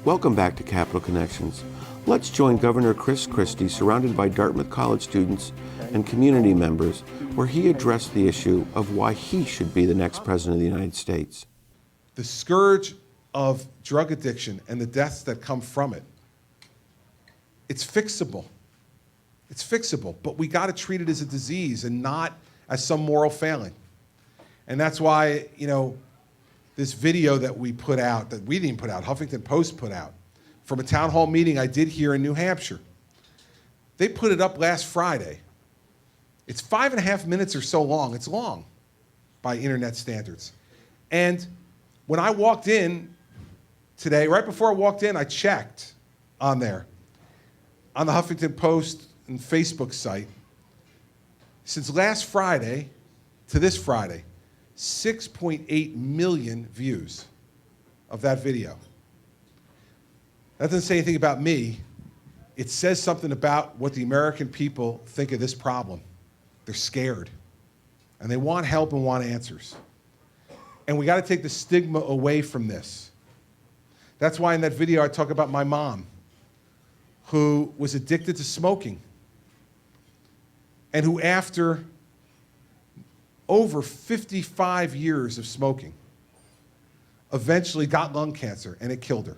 Welcome back to Capital Connections. Let's join Governor Christie, surrounded by Dartmouth College students and community members, where he addressed the issue of why he should be the next president of the United States. The scourge of drug addiction and the deaths that come from it, it's fixable. It's fixable, but we got to treat it as a disease and not as some moral failing. And that's why, this video that we put out, that we didn't put out, Huffington Post put out, from a town hall meeting I did here in New Hampshire. They put it up last Friday. It's 5.5 minutes or so long. It's long by internet standards. And when I walked in today, right before I walked in, I checked on there, on the Huffington Post and Facebook site. Since last Friday to this Friday, 6.8 million views of that video. That doesn't say anything about me. It says something about what the American people think of this problem. They're scared, and they want help and want answers. And we got to take the stigma away from this. That's why in that video I talk about my mom, who was addicted to smoking, and who after over 55 years of smoking, eventually got lung cancer, and it killed her.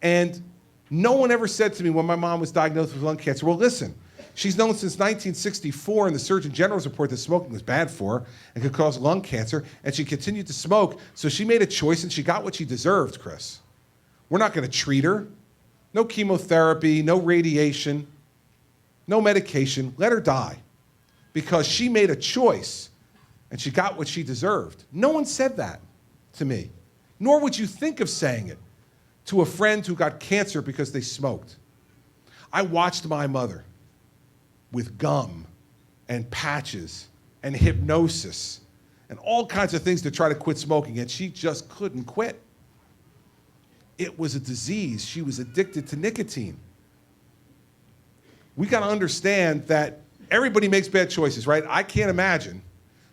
And no one ever said to me when my mom was diagnosed with lung cancer, well, listen, she's known since 1964 in the Surgeon General's report that smoking was bad for her and could cause lung cancer, and she continued to smoke, so she made a choice and she got what she deserved, Chris. We're not going to treat her. No chemotherapy, no radiation, no medication. Let her die. Because she made a choice and she got what she deserved. No one said that to me, nor would you think of saying it to a friend who got cancer because they smoked. I watched my mother with gum and patches and hypnosis and all kinds of things to try to quit smoking, and she just couldn't quit. It was a disease. She was addicted to nicotine. We got to understand that everybody makes bad choices, right? I can't imagine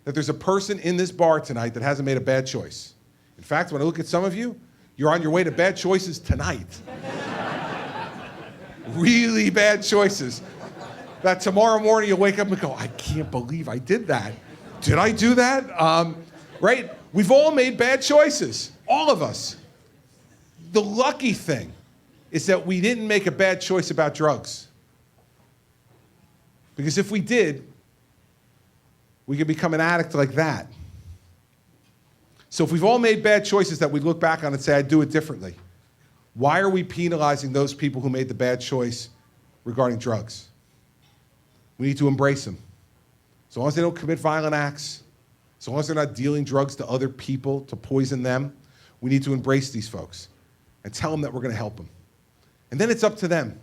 that there's a person in this bar tonight that hasn't made a bad choice. In fact, when I look at some of you, you're on your way to bad choices tonight. Really bad choices. That tomorrow morning you'll wake up and go, I can't believe I did that. Did I do that? Right? We've all made bad choices, all of us. The lucky thing is that we didn't make a bad choice about drugs. Because if we did, we could become an addict like that. So if we've all made bad choices that we look back on and say, I'd do it differently, why are we penalizing those people who made the bad choice regarding drugs? We need to embrace them. So long as they don't commit violent acts, so long as they're not dealing drugs to other people to poison them, we need to embrace these folks and tell them that we're going to help them. And then it's up to them.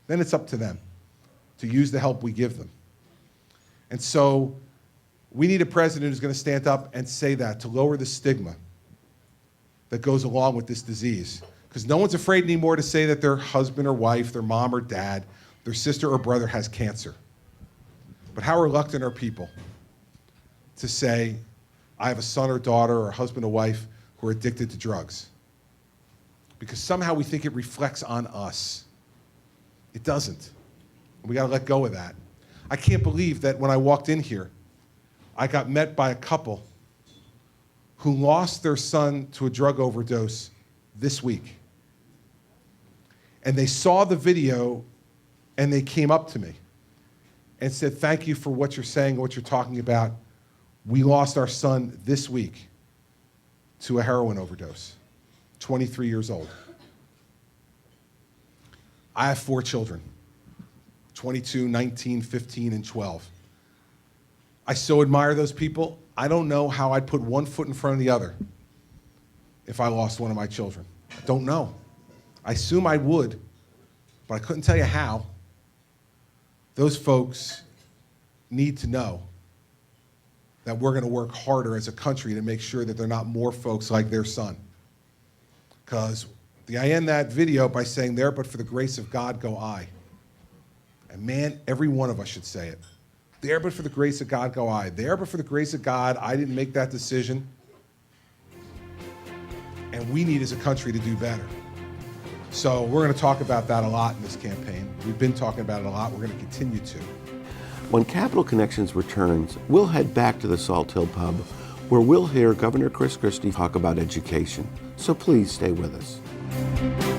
Then it's up to them to use the help we give them. And so we need a president who's going to stand up and say that, to lower the stigma that goes along with this disease. Because no one's afraid anymore to say that their husband or wife, their mom or dad, their sister or brother has cancer. But how reluctant are people to say, I have a son or daughter or a husband or wife who are addicted to drugs? Because somehow we think it reflects on us. It doesn't. We got to let go of that. I can't believe that when I walked in here, I got met by a couple who lost their son to a drug overdose this week. And they saw the video and they came up to me and said, thank you for what you're saying, what you're talking about. We lost our son this week to a heroin overdose, 23 years old. I have 4 children. 22, 19, 15, and 12. I so admire those people. I don't know how I'd put one foot in front of the other if I lost one of my children. I don't know. I assume I would, but I couldn't tell you how. Those folks need to know that we're going to work harder as a country to make sure that there are not more folks like their son. Because I end that video by saying, there but for the grace of God go I. And man, every one of us should say it. There but for the grace of God go I. There but for the grace of God, I didn't make that decision. and we need as a country to do better. So we're going to talk about that a lot in this campaign. We've been talking about it a lot. We're going to continue to. When Capital Connections returns, we'll head back to the Salt Hill Pub, where we'll hear Governor Chris Christie talk about education. So please stay with us.